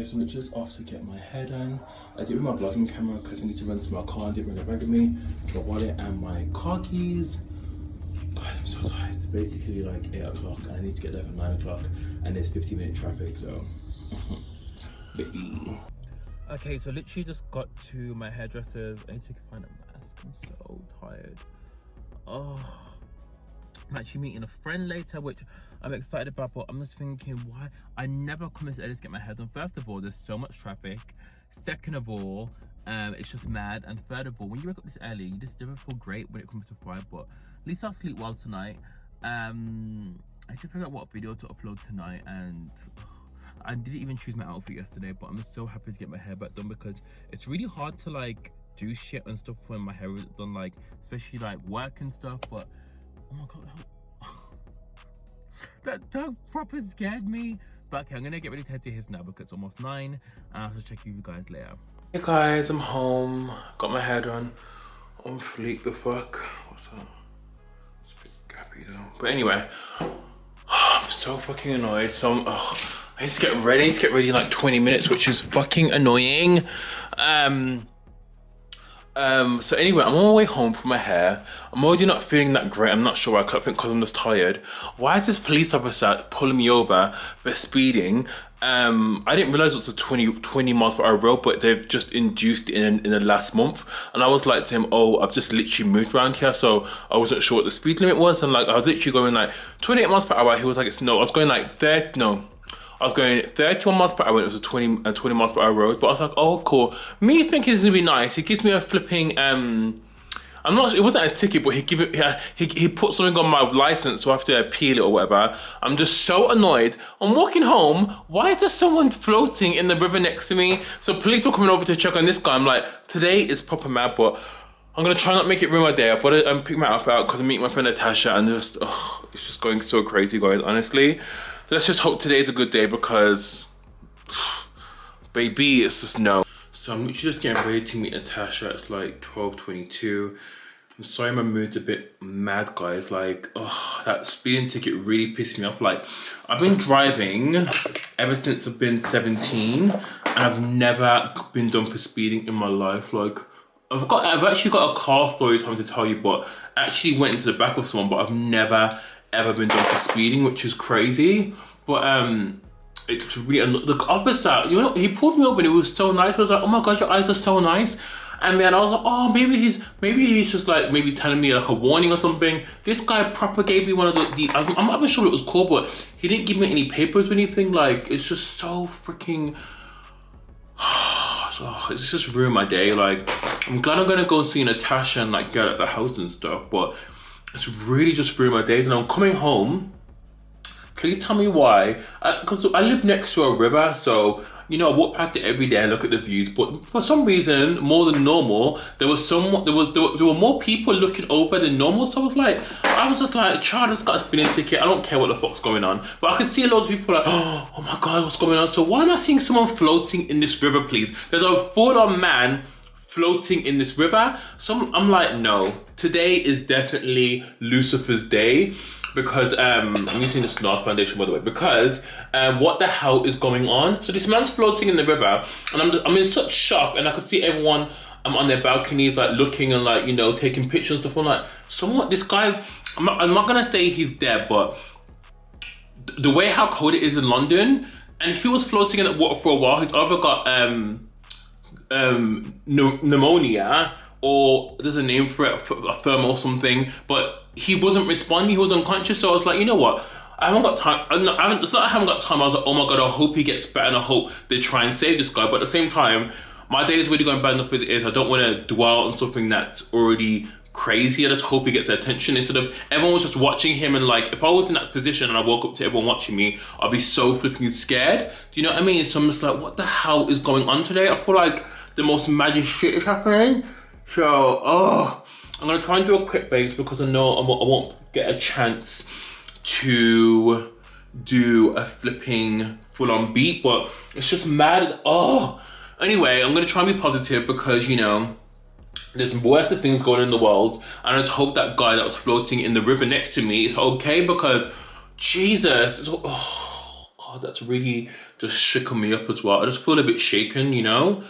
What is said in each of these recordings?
guys, I'm just off to get my hair done. I did with my vlogging camera because I need to run to my car and didn't bring a bag with me, my wallet and my car keys. God, I'm so tired. It's basically like 8 o'clock and I need to get there for 9 o'clock and there's 15-minute traffic, so baby. Okay, so literally just got to my hairdresser's. I need to find a mask. I'm so tired. Oh, I'm actually meeting a friend later, which I'm excited about, but I'm just thinking, why? I never come this early to get my hair done. First of all, there's so much traffic. Second of all, it's just mad. And third of all, when you wake up this early, you just never feel great when it comes to 5, but at least I'll sleep well tonight. I should figure out what video to upload tonight, and I didn't even choose my outfit yesterday, but I'm just so happy to get my hair back done because it's really hard to like do shit and stuff when my hair is done, like especially like work and stuff. But oh my god, that proper scared me. But okay, I'm gonna get ready to head to his now because it's almost 9 and I'll have to check you guys later. Hey guys, I'm home, got my hair done on fleek. The fuck, what's that? It's a bit gappy though, but anyway, I'm so fucking annoyed. So I need to get ready. I need to get ready in like 20 minutes, which is fucking annoying. So anyway, I'm on my way home from my hair. I'm already not feeling that great. I'm not sure why. I think because I'm just tired. Why is this police officer pulling me over for speeding? I didn't realize it was a 20 miles per hour road, but they've just induced it in the last month. And I was like to him, oh, I've just literally moved around here, so I wasn't sure what the speed limit was. And like, I was literally going like 28 miles per hour. He was like, it's no, I was going like 30, no. I was going 31 miles per hour and it was a 20 miles per hour road. But I was like, oh, cool. Me thinking it's gonna be nice. He gives me a flipping, I'm not, it wasn't a ticket, but he put something on my license, so I have to appeal it or whatever. I'm just so annoyed. I'm walking home. Why is there someone floating in the river next to me? So police were coming over to check on this guy. I'm like, today is proper mad, but I'm gonna try not to make it ruin my day. I've got to pick my outfit out because I'm meeting my friend Natasha and just, it's just going so crazy, guys, honestly. Let's just hope today's a good day because, baby, it's just no. So I'm literally just getting ready to meet Natasha. It's like 12:22. I'm sorry my mood's a bit mad, guys. Like, that speeding ticket really pissed me off. Like, I've been driving ever since I've been 17 and I've never been done for speeding in my life. Like, I've actually got a car story time to tell you, but I actually went into the back of someone, but I've never ever been done for speeding, which is crazy. But it's really, the officer, you know, he pulled me over and it was so nice. I was like, oh my god, your eyes are so nice. And then I was like, oh, maybe he's just like maybe telling me like a warning or something. This guy proper gave me one of the I'm not even sure what it was called, but he didn't give me any papers or anything. Like, it's just so freaking it's just ruined my day. Like, I'm glad I'm gonna go see Natasha and like get at the house and stuff, but it's really just ruined my day. Then I'm coming home. Please tell me why. Because I live next to a river, so you know I walk past it every day and look at the views. But for some reason, more than normal, there were more people looking over than normal. So I was just like, child, just got a speeding ticket. I don't care what the fuck's going on. But I could see loads of people like, oh my god, what's going on? So why am I seeing someone floating in this river, please? There's a full-on man floating in this river. So I'm like, no, today is definitely Lucifer's day. Because I'm using this NARS foundation, by the way, because what the hell is going on? So this man's floating in the river and I'm in such shock, and I could see everyone on their balconies like looking and like, you know, taking pictures and stuff. I'm like, this guy, I'm not gonna say he's dead, but the way how cold it is in London, and if he was floating in the water for a while, he's either got pneumonia, or there's a name for it, a thermal something, but he wasn't responding, he was unconscious. So I was like, you know what, I haven't got time. It's not I haven't got time. I was like, oh my god, I hope he gets better and I hope they try and save this guy. But at the same time, my day is really going bad enough as it is. I don't want to dwell on something that's already crazy. I just hope he gets attention instead of everyone was just watching him. And like, if I was in that position and I woke up to everyone watching me, I'd be so flipping scared. Do you know what I mean? So I'm just like, what the hell is going on today? I feel like the most magic shit is happening. So, I'm gonna try and do a quick base because I know I won't get a chance to do a flipping full-on beat, but it's just mad. Anyway, I'm gonna try and be positive because, you know, there's worse things going on in the world, and I just hope that guy that was floating in the river next to me is okay because, Jesus, God, that's really just shaken me up as well. I just feel a bit shaken, you know?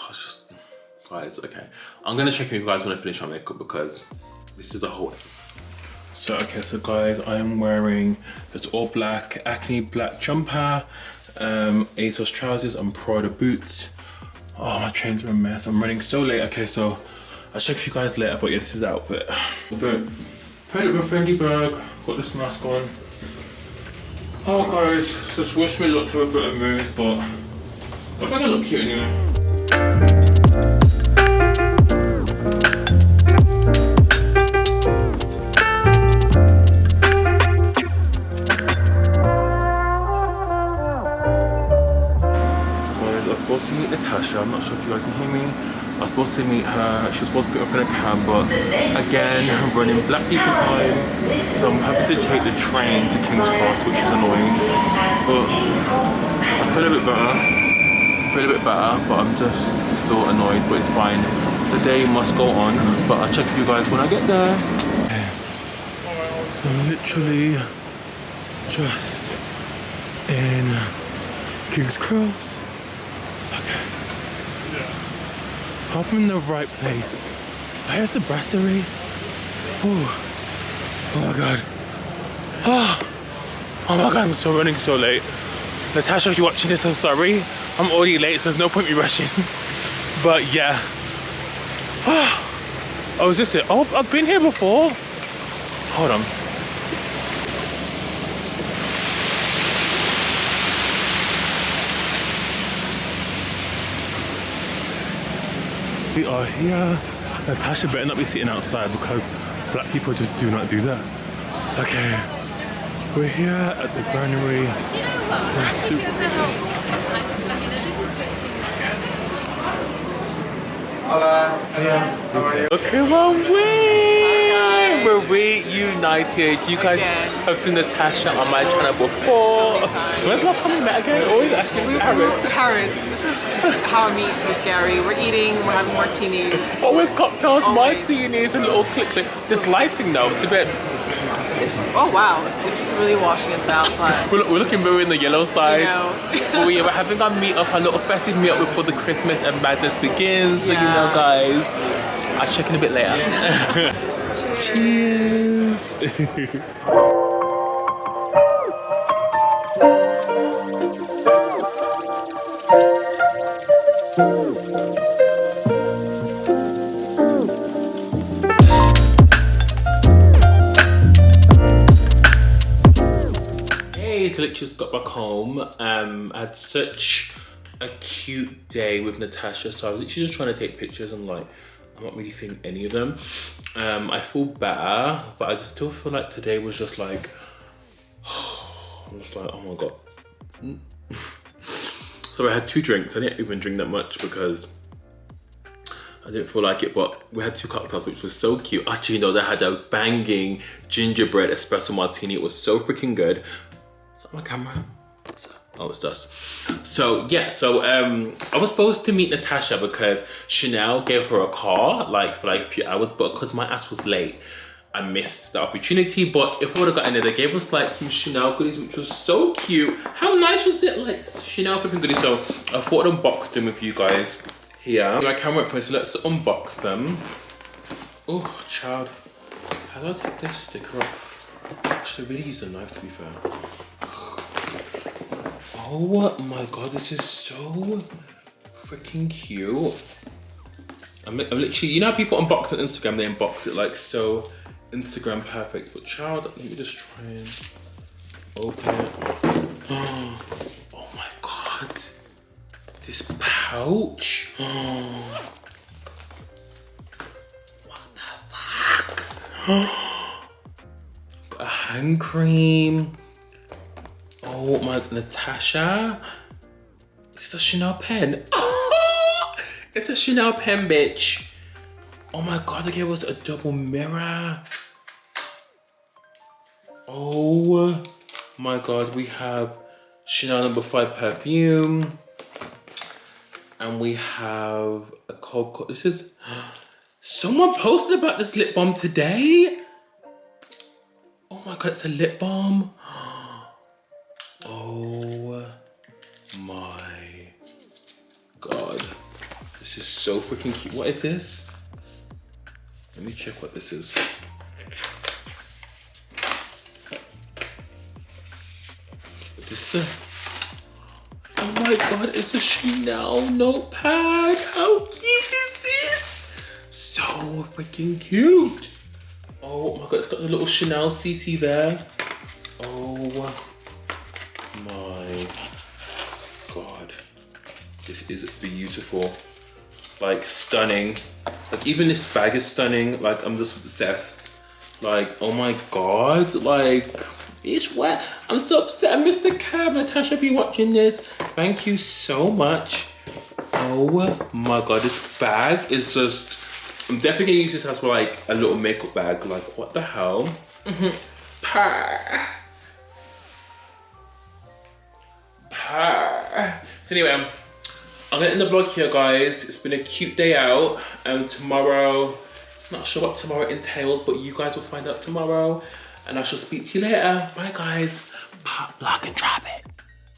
It's just, guys, okay. I'm gonna check in with you guys when I finish my makeup because this is a whole. So, okay, so guys, I am wearing this all black, Acne black jumper, ASOS trousers, and Prada boots. Oh, my trains are a mess. I'm running so late. Okay, so I'll check with you guys later, but yeah, this is the outfit. But put it in a friendly bag, got this mask on. Oh guys, just wish me luck to a better mood, but I think I look cute anyway. Supposed to meet Natasha. I'm not sure if you guys can hear me. I was supposed to meet her. She was supposed to put up in a cab, but again, I'm running black people time. So I'm having to take the train to King's Cross, which is annoying. But I feel a bit better. But I'm just still annoyed, but it's fine. The day must go on, but I'll check with you guys when I get there. So I'm literally just in King's Cross. I'm in the right place. I have the brasserie. Oh my god. Oh my god, I'm so running so late. Natasha, if you're watching this, I'm sorry. I'm already late, so there's no point me rushing. But yeah. Oh, is this it? Oh, I've been here before. Hold on. We are here. Natasha better not be sitting outside because black people just do not do that. Okay, we're here at the granary. We're super Look who I'm with! We're reunited. You guys have seen Natasha on my channel before. When's my coming back again? Always asking Harrods. This is how I meet with Gary. We're eating, we're having martinis. Always cocktails, martinis, and little click. This lighting though, it's a bit. It's oh wow, it's really washing us out. But we're looking very in the yellow side. You know. But we're having our meet-up, our little festive meet-up before the Christmas and madness begins. So you know, guys, I'll check in a bit later. Yeah. Cheers. Hey, so I just got back home. I had such a cute day with Natasha, so I was literally just trying to take pictures and like, I'm not really feeling any of them. I feel better, but I still feel like today was just like, I'm just like, oh my god. So I had 2 drinks. I didn't even drink that much because I didn't feel like it, but we had 2 cocktails, which was so cute. Actually, no, they had a banging gingerbread espresso martini. It was so freaking good. Is that my camera? Oh, it's dust. So yeah, I was supposed to meet Natasha because Chanel gave her a car for like a few hours, but because my ass was late, I missed the opportunity. But if I would have gotten there, they gave us like some Chanel goodies, which was so cute. How nice was it? Like Chanel flipping goodies. So I thought I'd unbox them with you guys here. My camera went first, so let's unbox them. Oh, child. How do I take this sticker off? Actually, I really use a knife to be fair. Oh my god, this is so freaking cute. I'm literally, you know how people unbox on Instagram, they unbox it like so Instagram perfect. But child, let me just try and open it. Oh my god. This pouch. What the fuck? A hand cream. Oh my, Natasha. It's a Chanel pen. It's a Chanel pen, bitch. Oh my god, they gave us a double mirror. Oh my god, we have Chanel No. 5 perfume. And we have a cold, this is Someone posted about this lip balm today. Oh my god, it's a lip balm. Oh my god. This is so freaking cute. What is this? Let me check what this is. This is the... Oh my god, it's a Chanel notepad. How cute is this? So freaking cute. Oh my god, it's got the little Chanel CC there. Oh my god. This is beautiful. Like, stunning. Like, even this bag is stunning. Like, I'm just obsessed. Like, oh my god. Like, bitch, what? I'm so upset I missed the cab. Natasha, if you're watching this, thank you so much. Oh my god, this bag is just... I'm definitely gonna use this as like a little makeup bag. Like, what the hell? Purr. Purr. So anyway, I'm gonna end the vlog here, guys. It's been a cute day out. Tomorrow, not sure what tomorrow entails, but you guys will find out tomorrow. And I shall speak to you later. Bye, guys. Pop, lock, and drop it.